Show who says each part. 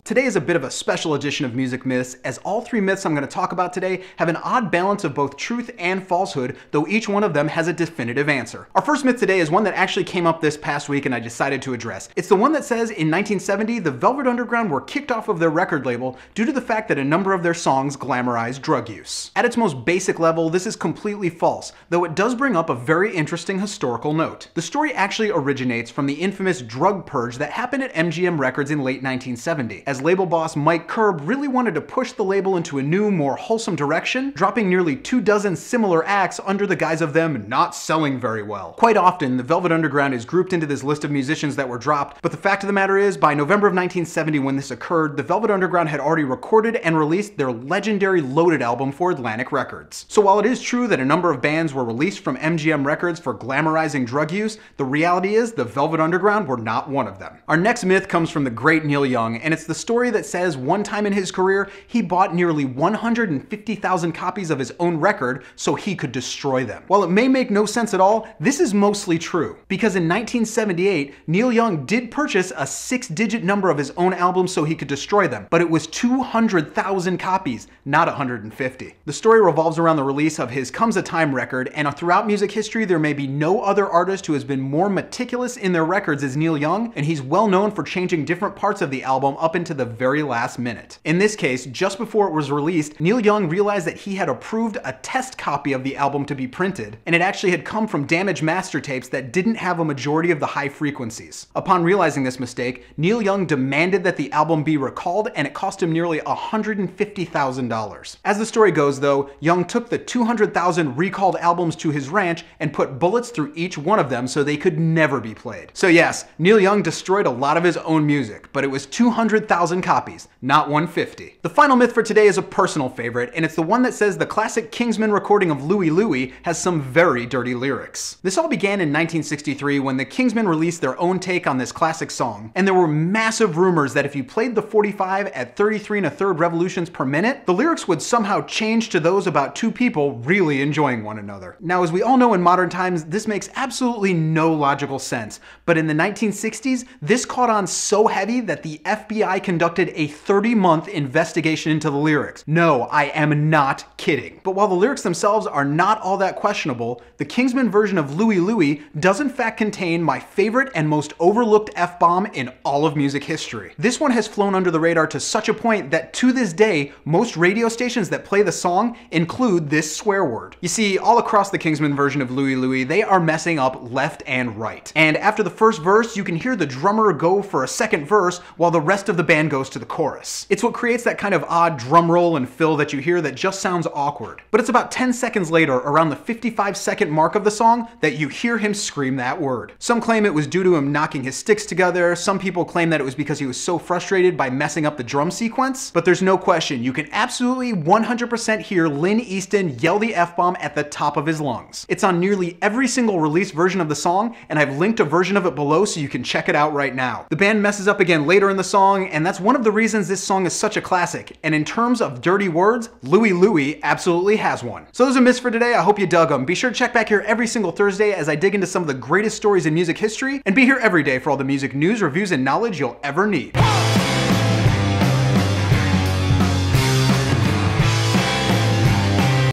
Speaker 1: Today is a bit of a special edition of Music Myths, as all three myths I'm going to talk about today have an odd balance of both truth and falsehood, though each one of them has a definitive answer. Our first myth today is one that actually came up this past week and I decided to address. It's the one that says in 1970 the Velvet Underground were kicked off of their record label due to the fact that a number of their songs glamorized drug use. At its most basic level, this is completely false, though it does bring up a very interesting historical note. The story actually originates from the infamous drug purge that happened at MGM Records in late 1970, as label boss Mike Curb really wanted to push the label into a new, more wholesome direction, dropping nearly 24 similar acts under the guise of them not selling very well. Quite often, the Velvet Underground is grouped into this list of musicians that were dropped, but the fact of the matter is, by November of 1970 when this occurred, the Velvet Underground had already recorded and released their legendary Loaded album for Atlantic Records. So while it is true that a number of bands were released from MGM Records for glamorizing drug use, the reality is the Velvet Underground were not one of them. Our next myth comes from the great Neil Young, and it's the story that says one time in his career, he bought nearly 150,000 copies of his own record so he could destroy them. While it may make no sense at all, this is mostly true, because in 1978, Neil Young did purchase a 6-digit number of his own albums so he could destroy them, but it was 200,000 copies, not 150. The story revolves around the release of his Comes a Time record, and throughout music history, there may be no other artist who has been more meticulous in their records as Neil Young, and he's well known for changing different parts of the album up into the very last minute. In this case, just before it was released, Neil Young realized that he had approved a test copy of the album to be printed, and it actually had come from damaged master tapes that didn't have a majority of the high frequencies. Upon realizing this mistake, Neil Young demanded that the album be recalled, and it cost him nearly $150,000. As the story goes though, Young took the 200,000 recalled albums to his ranch and put bullets through each one of them so they could never be played. So yes, Neil Young destroyed a lot of his own music, but it was 200,000 copies, not 150. The final myth for today is a personal favorite, and it's the one that says the classic Kingsmen recording of Louie Louie has some very dirty lyrics. This all began in 1963 when the Kingsmen released their own take on this classic song, and there were massive rumors that if you played the 45 at 33 1/3 revolutions per minute, the lyrics would somehow change to those about two people really enjoying one another. Now, as we all know in modern times, this makes absolutely no logical sense, but in the 1960s, this caught on so heavy that the FBI conducted a 30-month investigation into the lyrics. No, I am not kidding. But while the lyrics themselves are not all that questionable, the Kingsmen version of Louie Louie does in fact contain my favorite and most overlooked F-bomb in all of music history. This one has flown under the radar to such a point that to this day, most radio stations that play the song include this swear word. You see, all across the Kingsmen version of Louie Louie, they are messing up left and right. And after the first verse, you can hear the drummer go for a second verse while the rest of the band goes to the chorus. It's what creates that kind of odd drum roll and fill that you hear that just sounds awkward. But it's about 10 seconds later, around the 55-second mark of the song, that you hear him scream that word. Some claim it was due to him knocking his sticks together, some people claim that it was because he was so frustrated by messing up the drum sequence, but there's no question, you can absolutely 100% hear Lynn Easton yell the F-bomb at the top of his lungs. It's on nearly every single released version of the song, and I've linked a version of it below so you can check it out right now. The band messes up again later in the song, and that's one of the reasons this song is such a classic, and in terms of dirty words, Louie Louie absolutely has one. So those are myths for today. I hope you dug them. Be sure to check back here every single Thursday as I dig into some of the greatest stories in music history, and be here every day for all the music news, reviews, and knowledge you'll ever need.